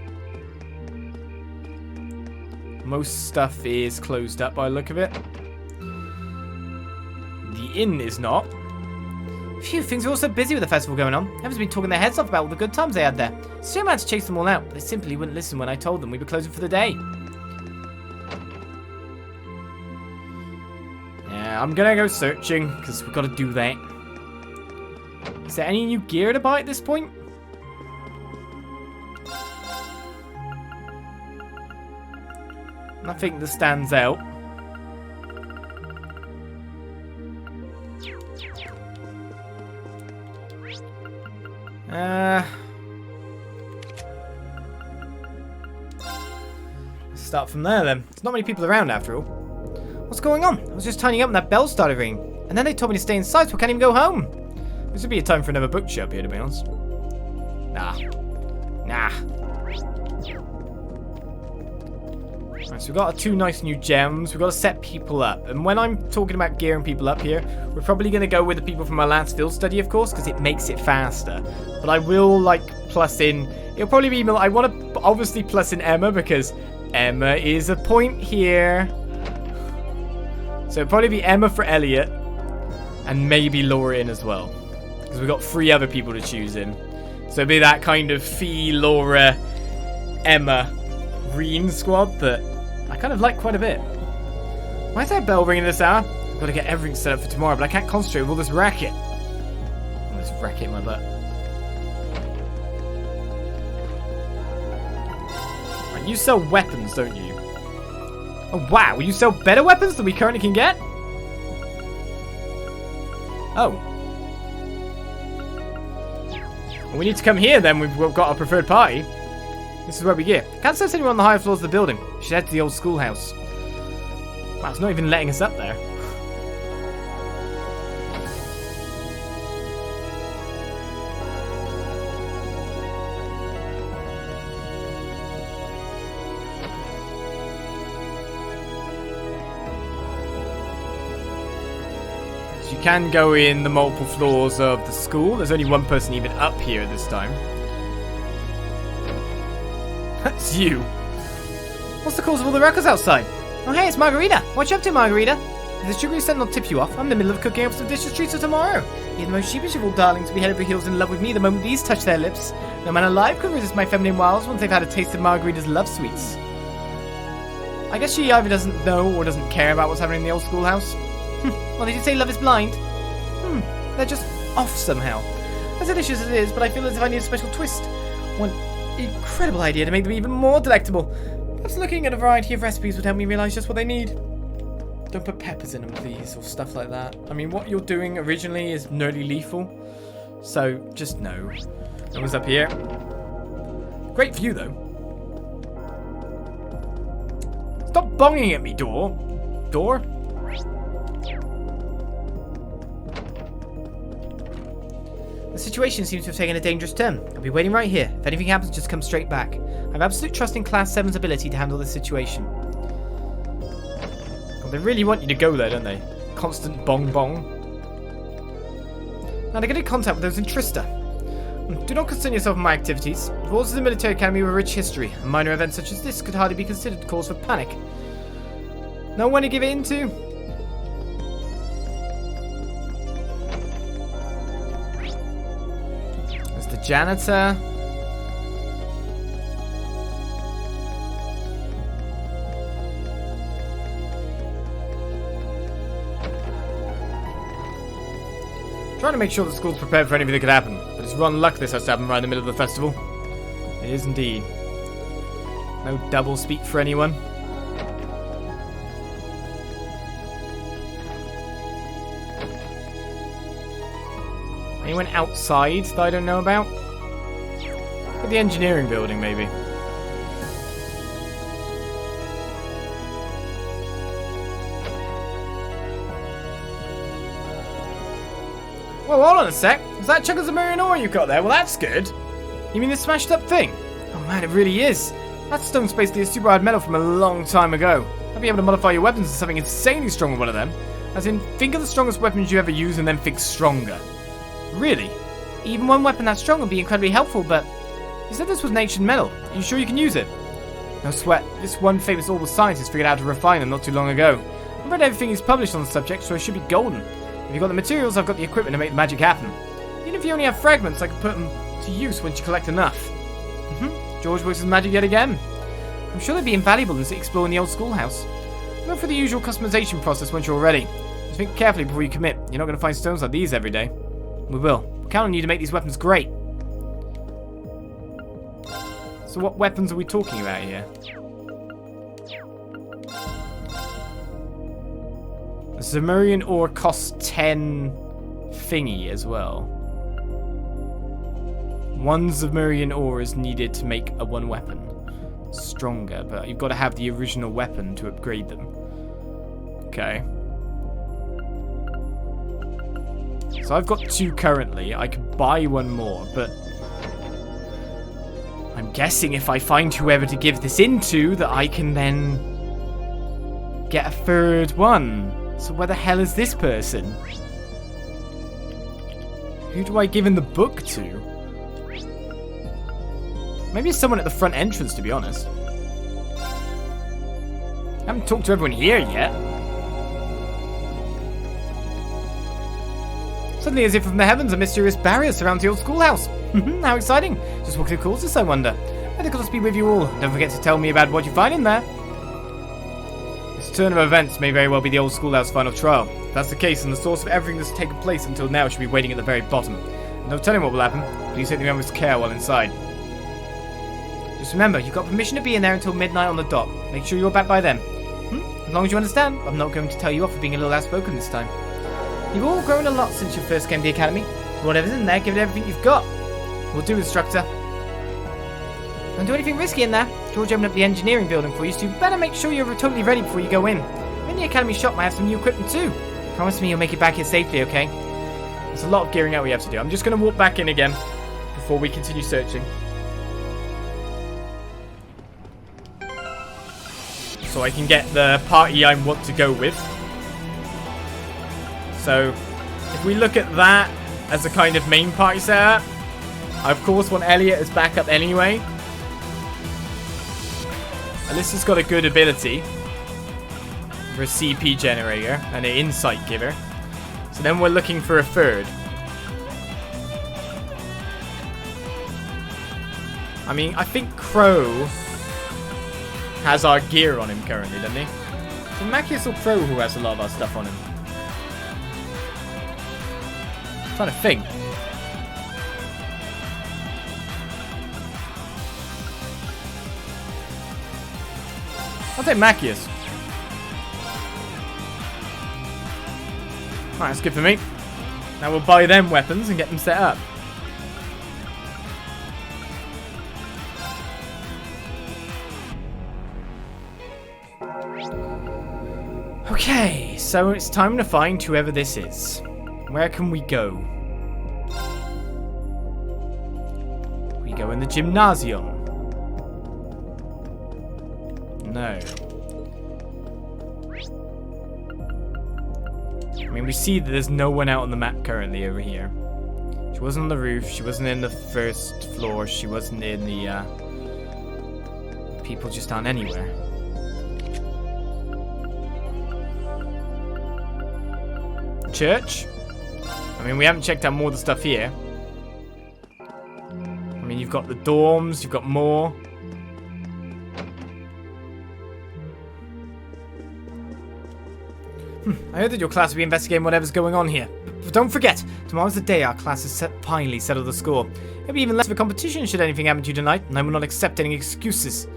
Speaker 1: Most stuff is closed up by the look of it. The inn is not. Phew, things are all so busy with the festival going on. Everyone's been talking their heads off about all the good times they had there. So I had to chase them all out, but they simply wouldn't listen when I told them we were closing for the day. Yeah, I'm gonna go searching, because we've got to do that. Is there any new gear to buy at this point? Nothing that stands out. Let's start from there then. There's not many people around after all. What's going on? I was just tidying up and that bell started ringing. And then they told me to stay inside so I can't even go home. This would be a time for another book shop here, to be honest. Nah. Right, so we've got our 2 nice new gems. We've got to set people up. And when I'm talking about gearing people up here, we're probably going to go with the people from our last field study, of course, because it makes it faster. But I will, like, plus in... It'll probably be... I want to obviously plus in Emma, because Emma is a point here. So it'll probably be Emma for Elliot. And maybe Laura in as well. Because we've got 3 other people to choose in. So it'll be that kind of Fee, Laura, Emma, Rean squad that I kind of like quite a bit. Why is that bell ringing this hour? I've got to get everything set up for tomorrow, but I can't concentrate with all this racket. All this racket in my butt. Right, you sell weapons, don't you? Oh, wow. You sell better weapons than we currently can get? Oh. Well, we need to come here then. We've got our preferred party. This is where we get. Can't sense anyone on the higher floors of the building. We should head to the old schoolhouse. Wow, it's not even letting us up there. So you can go in the multiple floors of the school. There's only one person even up here this time. That's you. What's the cause of all the ruckus outside? Oh, hey, it's Margarita. What you up to, Margarita? If the sugary scent will tip you off, I'm in the middle of cooking up some delicious treats for tomorrow. You're the most sheepish of all darlings to be head over heels in love with me the moment these touch their lips. No man alive could resist my feminine wiles once they've had a taste of Margarita's love sweets. I guess she either doesn't know or doesn't care about what's happening in the old schoolhouse. Well, did you say love is blind? They're just off somehow. As delicious as it is, but I feel as if I need a special twist. One incredible idea to make them even more delectable. Perhaps looking at a variety of recipes would help me realize just what they need. Don't put peppers in them, please, or stuff like that. I mean, what you're doing originally is nearly lethal. So, just no. No one's up here. Great view, though. Stop bonging at me, door. Door? The situation seems to have taken a dangerous turn. I'll be waiting right here. If anything happens, just come straight back. I have absolute trust in Class 7's ability to handle this situation. God, they really want you to go there, don't they? Constant bong bong. Now to get in contact with those in Trista. Do not concern yourself with my activities. The Thors Military Academy have a rich history, and minor events such as this could hardly be considered cause for panic. No one to give it into. The janitor. Trying to make sure the school's prepared for anything that could happen, but it's run luck this has to happen right in the middle of the festival. It is indeed. No double speak for anyone. Anyone outside that I don't know about? At the engineering building, maybe. Whoa, hold on a sec. Is that chunk of Zemurian ore you got there? Well, that's good. You mean this smashed up thing? Oh man, it really is. That stone's basically a super hard metal from a long time ago. I'd be able to modify your weapons into something insanely strong with one of them. As in, think of the strongest weapons you ever use and then think stronger. Really? Even one weapon that strong would be incredibly helpful, but... You said this was an ancient metal. Are you sure you can use it? No sweat. This one famous orbital scientist figured out how to refine them not too long ago. I've read everything he's published on the subject, so it should be golden. If you've got the materials, I've got the equipment to make the magic happen. Even if you only have fragments, I can put them to use once you collect enough. George works his magic yet again. I'm sure they'd be invaluable in exploring the old schoolhouse. Look for the usual customization process once you're ready. Just think carefully before you commit. You're not going to find stones like these every day. We will. Count on you to make these weapons great. So what weapons are we talking about here? A Zemurian ore costs 10 thingy as well. 1 Zemurian ore is needed to make a one weapon. Stronger, but you've got to have the original weapon to upgrade them. Okay. So I've got 2 currently. I could buy 1 more, but... I'm guessing if I find whoever to give this into, that I can then... get a 3rd one. So where the hell is this person? Who do I give in the book to? Maybe it's someone at the front entrance, to be honest. I haven't talked to everyone here yet. Suddenly, as if from the heavens, a mysterious barrier surrounds the old schoolhouse. How exciting. Just what could cause this, I wonder. May the gods be with you all. Don't forget to tell me about what you find in there. This turn of events may very well be the old schoolhouse final trial. If that's the case, then the source of everything that's taken place until now should be waiting at the very bottom. And no telling what will happen. Please take the members' care while inside. Just remember, you've got permission to be in there until midnight on the dot. Make sure you're back by then. As long as you understand, I'm not going to tell you off for being a little outspoken this time. You've all grown a lot since you first came to the academy. Whatever's in there, give it everything you've got. Will do, instructor. Don't do anything risky in there. George opened up the engineering building for you, so you better make sure you're totally ready before you go in. The academy shop might have some new equipment too. Promise me you'll make it back here safely, okay? There's a lot of gearing out we have to do. I'm just going to walk back in again before we continue searching. So I can get the party I want to go with. So, if we look at that as a kind of main party setup, I of course want Elliot as backup anyway. Alyssa's got a good ability for a CP generator and an insight giver. So then we're looking for a 3rd. I mean, I think Crow has our gear on him currently, doesn't he? So Macius or Crow who has a lot of our stuff on him? I'm trying to think. I'll take Macius. Alright, that's good for me. Now we'll buy them weapons and get them set up. Okay, so it's time to find whoever this is. Where can we go? We go in the gymnasium. No. I mean, we see that there's no one out on the map currently over here. She wasn't on the roof. She wasn't in the 1st floor. She wasn't in the, people just aren't anywhere. Church? I mean, we haven't checked out more of the stuff here. I mean, you've got the dorms. You've got more. I heard that your class will be investigating whatever's going on here. don't forget, tomorrow's the day our class has finally settled the score. It'll be even less of a competition should anything happen to you tonight, and I will not accept any excuses.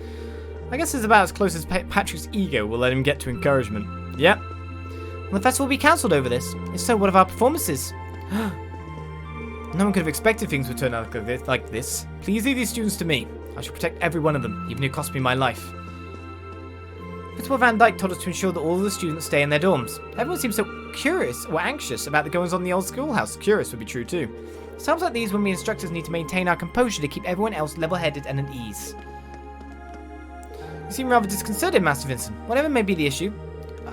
Speaker 1: I guess it's about as close as Patrick's ego will let him get to encouragement. Yep. Well, the festival will be cancelled over this. If so, what of our performances? No one could have expected things would turn out like this. Please leave these students to me. I shall protect every one of them, even if it costs me my life. Principal Van Dyke told us to ensure that all of the students stay in their dorms. Everyone seems so curious or anxious about the goings on in the old schoolhouse. Curious would be true too. Times like these when we instructors need to maintain our composure to keep everyone else level-headed and at ease. You seem rather disconcerted, Master Vincent. Whatever may be the issue.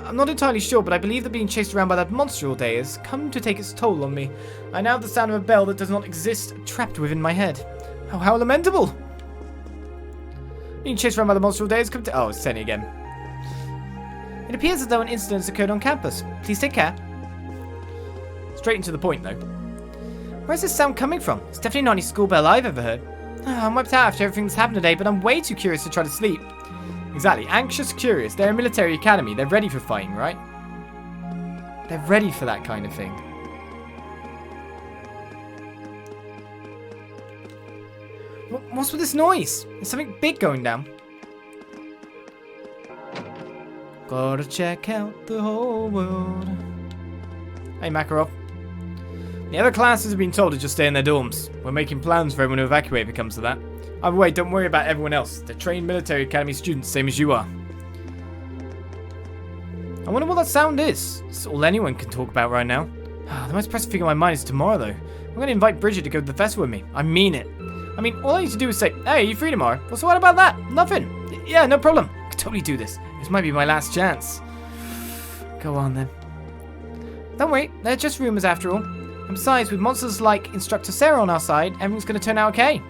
Speaker 1: I'm not entirely sure, but I believe that being chased around by that monster all day has come to take its toll on me. I now have the sound of a bell that does not exist trapped within my head. Oh, how lamentable! Being chased around by the monster all day has come to... Oh, it's Tenny again. It appears as though an incident has occurred on campus. Please take care. Straight into the point, though. Where's this sound coming from? It's definitely not any school bell I've ever heard. I'm wiped out after everything that's happened today, but I'm way too curious to try to sleep. Exactly. Anxious, curious. They're a military academy. They're ready for fighting, right? They're ready for that kind of thing. What's with this noise? There's something big going down. Gotta check out the whole world. Hey, Makarov. The other classes have been told to just stay in their dorms. We're making plans for everyone to evacuate if it comes to that. Either way, don't worry about everyone else. They're trained military academy students, same as you are. I wonder what that sound is. It's all anyone can talk about right now. The most pressing thing on my mind is tomorrow, though. I'm going to invite Bridget to go to the festival with me. I mean it. I mean, all I need to do is say, hey, are you free tomorrow? Well, so what about that? Nothing. Yeah, no problem. I could totally do this. This might be my last chance. Go on, then. Don't worry. They're just rumors, after all. And besides, with monsters like Instructor Sarah on our side, everything's going to turn out okay.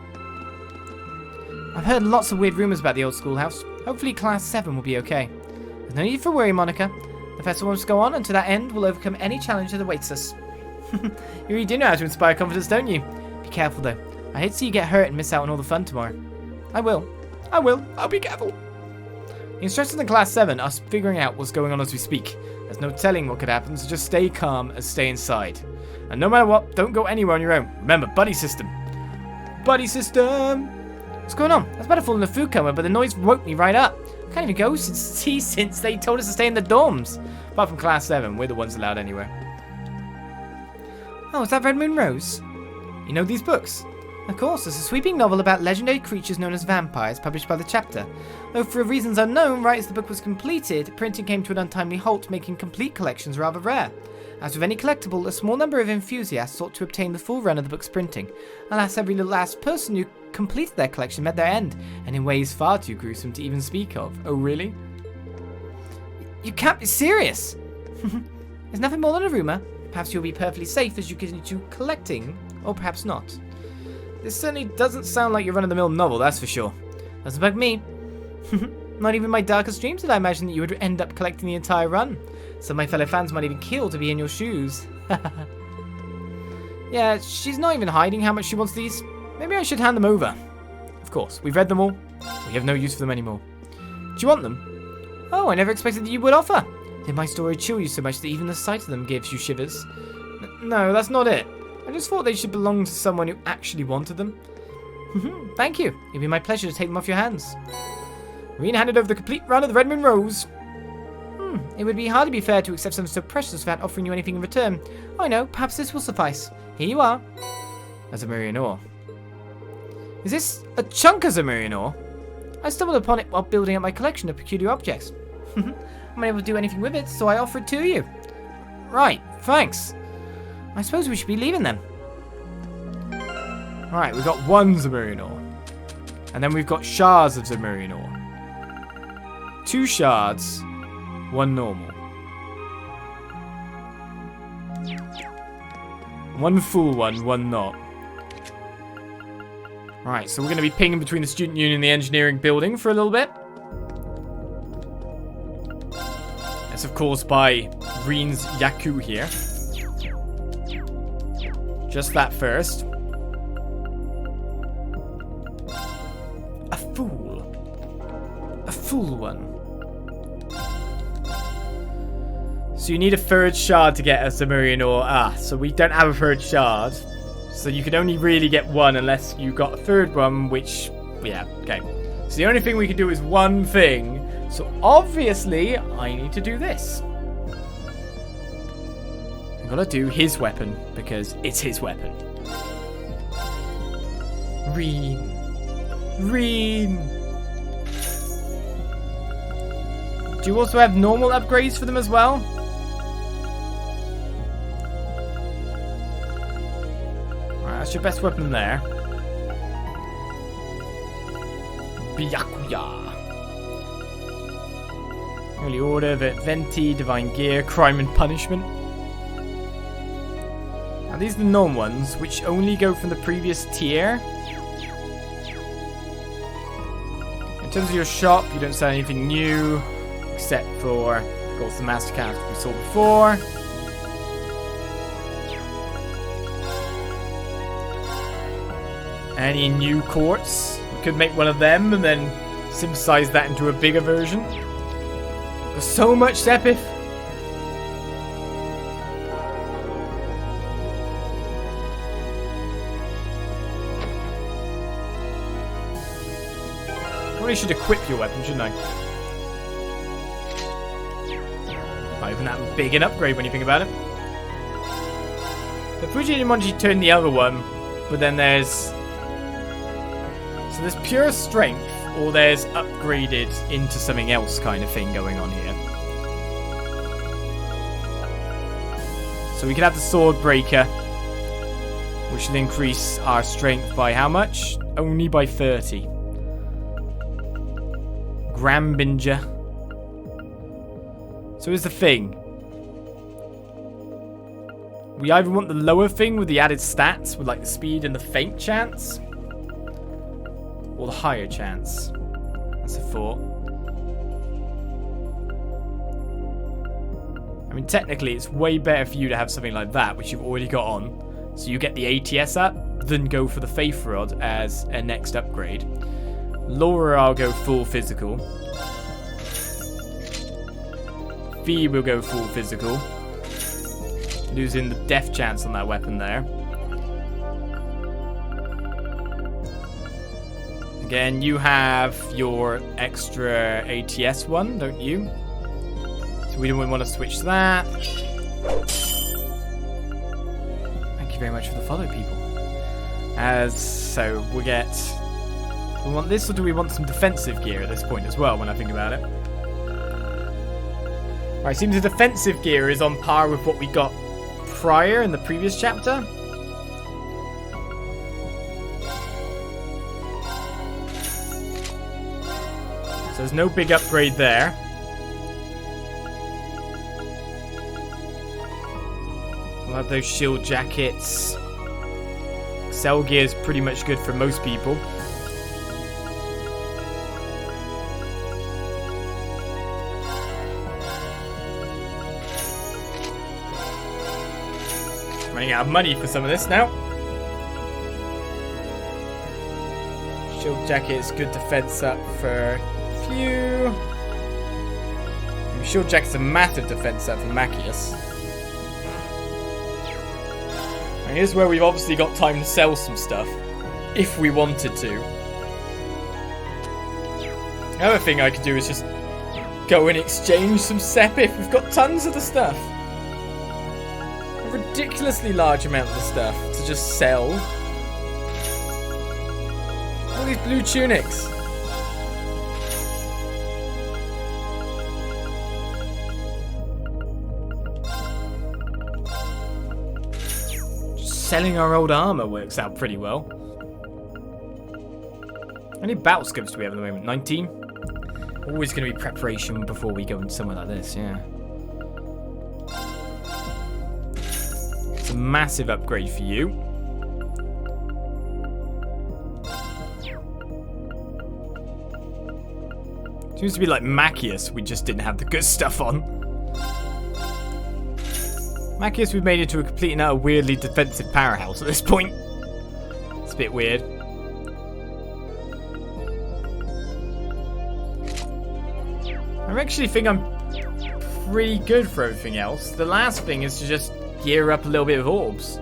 Speaker 1: I've heard lots of weird rumors about the old schoolhouse. Hopefully Class 7 will be okay. There's no need for worry, Monica. The festival must go on, and to that end, we'll overcome any challenge that awaits us. You really do know how to inspire confidence, don't you? Be careful, though. I hate to see you get hurt and miss out on all the fun tomorrow. I will. I'll be careful. The instructors in Class 7 are figuring out what's going on as we speak. There's no telling what could happen, so just stay calm and stay inside. And no matter what, don't go anywhere on your own. Remember, buddy system. Buddy system! What's going on? I was about to fall in a food coma, but the noise woke me right up. I can't even go since they told us to stay in the dorms. Apart from Class 7, we're the ones allowed anywhere. Oh, is that Red Moon Rose? You know these books? Of course, it's a sweeping novel about legendary creatures known as vampires, published by the chapter. Though for reasons unknown, right as the book was completed, printing came to an untimely halt, making complete collections rather rare. As with any collectible, a small number of enthusiasts sought to obtain the full run of the book's printing. Alas, every last person who completed their collection met their end, and in ways far too gruesome to even speak of. Oh, really? You can't be serious! There's nothing more than a rumour. Perhaps you'll be perfectly safe as you continue collecting, or perhaps not. This certainly doesn't sound like your run-of-the-mill novel, that's for sure. Doesn't bug me. Not even my darkest dreams did I imagine that you would end up collecting the entire run. Some of my fellow fans might even kill to be in your shoes. Yeah, she's not even hiding how much she wants these. Maybe I should hand them over. Of course, we've read them all. We have no use for them anymore. Do you want them? Oh, I never expected that you would offer. Did my story chill you so much that even the sight of them gives you shivers? No, that's not it. I just thought they should belong to someone who actually wanted them. Thank you. It'd be my pleasure to take them off your hands. Rean handed over the complete run of the Red Moon Rose. It would be hardly be fair to accept something so precious without offering you anything in return. I know, perhaps this will suffice. Here you are. As a Zamurian ore. Is this a chunk of Zamurian ore? I stumbled upon it while building up my collection of peculiar objects. I'm unable to do anything with it, so I offer it to you. Right, thanks. I suppose we should be leaving then. Alright, we've got one Zamurian ore. And then we've got shards of Zamurian ore. 2 shards, 1 normal. 1 full one, 1 not. Alright, so we're going to be pinging between the student union and the engineering building for a little bit. That's of course by Rean's Yaku here. Just that first. A fool. A fool one. So you need a third shard to get a Zemurian ore. So we don't have a third shard. So you can only really get one unless you got a third one, which, yeah, okay. So the only thing we can do is one thing. So obviously, I need to do this. I'm gonna do his weapon, because it's his weapon. Rean. Do you also have normal upgrades for them as well? Alright, that's your best weapon there. Byakuya. Holy Order, Venti, Divine Gear, Crime and Punishment. Now these are the normal ones, which only go from the previous tier. In terms of your shop, you don't sell anything new, except for, of course, the master cast we saw before. Any new quartz? We could make one of them and then synthesize that into a bigger version. There's so much Sepith. Probably should equip your weapon, shouldn't I? Not even that big an upgrade when you think about it. The Fuji Inimonji turned the other one, but then there's... So there's pure strength, or there's upgraded into something else kind of thing going on here. So we could have the Sword Breaker, which will increase our strength by how much? Only by 30. Grambinger. So here's the thing. We either want the lower thing with the added stats, with like the speed and the feint chance, or the higher chance. That's a thought. I mean, technically, it's way better for you to have something like that, which you've already got on. So you get the ATS up, then go for the Faith Rod as a next upgrade. Laura, I'll go full physical. Fee will go full physical. Losing the death chance on that weapon there. Again, you have your extra ATS one, don't you? So we don't want to switch to that. Thank you very much for the follow, people. So we get... Do we want this, or do we want some defensive gear at this point as well, when I think about it? Alright, seems the defensive gear is on par with what we got prior in the previous chapter. So there's no big upgrade there. We'll have those shield jackets. Cell gear is pretty much good for most people. Running out of money for some of this now. Shield jacket's good defense up for few. Shield jacket's a massive defense up for Machias. And here's where we've obviously got time to sell some stuff, if we wanted to. The other thing I could do is just go and exchange some Sepith. We've got tons of the stuff. A ridiculously large amount of the stuff to just sell. All these blue tunics. Selling our old armor works out pretty well. How many battle scopes do we have at the moment? 19? Always going to be preparation before we go into somewhere like this, yeah. It's a massive upgrade for you. Seems to be like Machias, we just didn't have the good stuff on. Machias we've made into a complete and utter weirdly defensive powerhouse at this point. It's a bit weird. I actually think I'm pretty good for everything else. The last thing is to just gear up a little bit of orbs.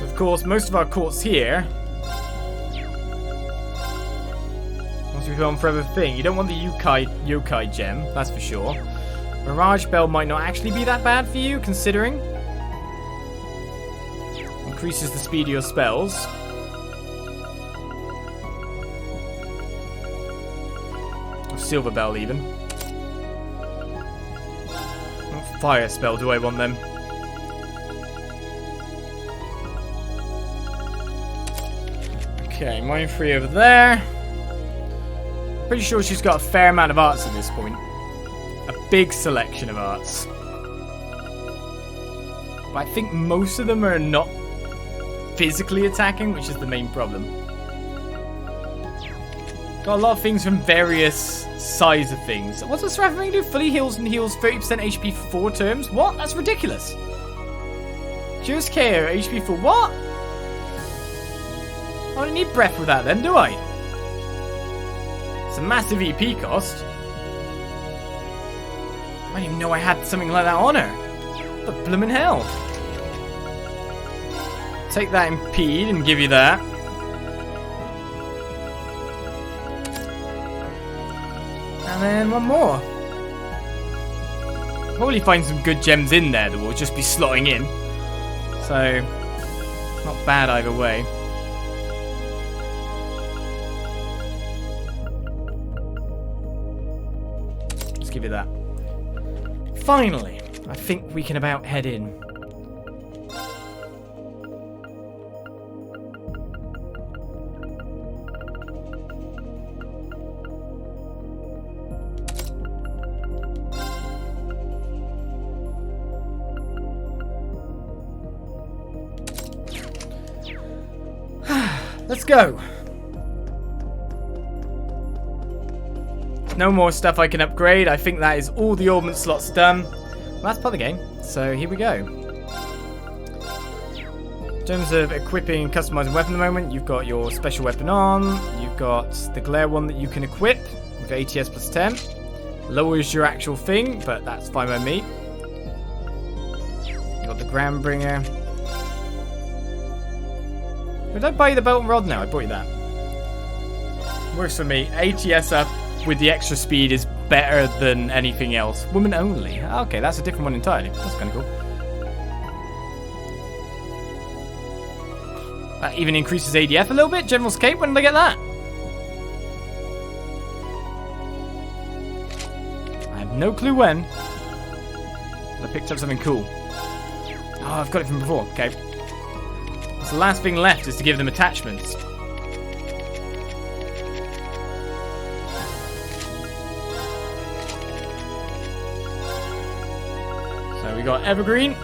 Speaker 1: Of course, most of our courts here. Once we go on for everything, you don't want the yokai gem, that's for sure. Mirage Bell might not actually be that bad for you, considering. Increases the speed of your spells. Or Silver Bell, even. What fire spell do I want then? Okay, Mind Free over there. Pretty sure she's got a fair amount of arts at this point. A big selection of arts. But I think most of them are not physically attacking, which is the main problem. Got a lot of things from various size of things. What's the Seraphim do? Fully heals and heals 30% HP for 4 turns? What? That's ridiculous. Just care, HP for what? I don't need breath with that then, do I? It's a massive EP cost. I didn't even know I had something like that on her. The bloomin' hell. Take that impede and give you that. And then one more. Probably find some good gems in there that will just be slotting in. So, not bad either way. Let's give you that. Finally, I think we can about head in. Let's go. No more stuff I can upgrade. I think that is all the augment slots done. Well, that's part of the game. So here we go. In terms of equipping and customizing weapon at the moment, you've got your special weapon on. You've got the glare one that you can equip with ATS plus 10. Lowers your actual thing, but that's fine by me. You've got the Grandbringer. Did I buy you the belt and rod? No, I bought you that. Works for me. ATS up with the extra speed is better than anything else. Woman only. Okay, that's a different one entirely. That's kind of cool. That even increases ADF a little bit. General's Cape, when did I get that? I have no clue when. But I picked up something cool. Oh, I've got it from before. Okay. So the last thing left is to give them attachments. So we got Evergreen.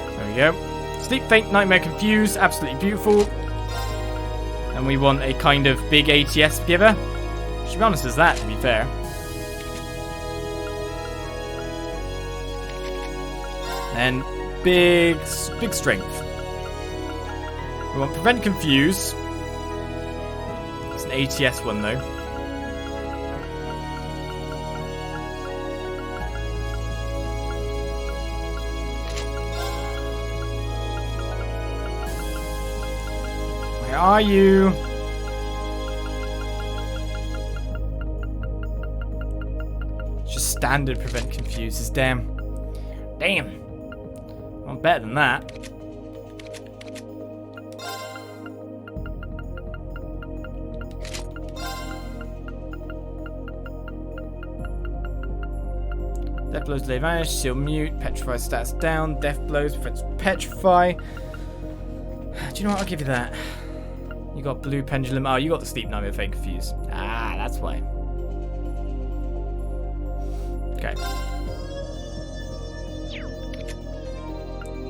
Speaker 1: There we go. Sleep, Faint, Nightmare, Confuse. Absolutely beautiful. And we want a kind of big ATS giver. Should be honest as that, to be fair. And big strength. We want Prevent Confuse. It's an ATS one though. Where are you? Just standard Prevent Confuse is damn. I'm better than that. Death blows delay vanish, seal mute, petrify stats down, death blows prevents petrify. Do you know what? I'll give you that. You got blue pendulum. Oh, you got the sleep nightmare fake confuse. Ah, that's why. Okay.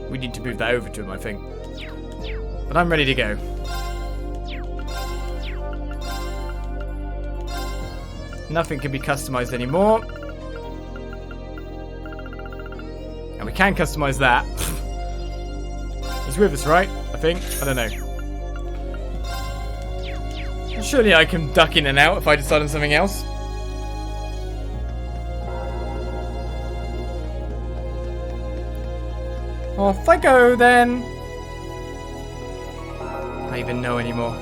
Speaker 1: We need to move that over to him, I think. But I'm ready to go. Nothing can be customized anymore. And we can customize that. He's with us, right? I think. I don't know. Surely I can duck in and out if I decide on something else. Off I go then. I don't even know anymore.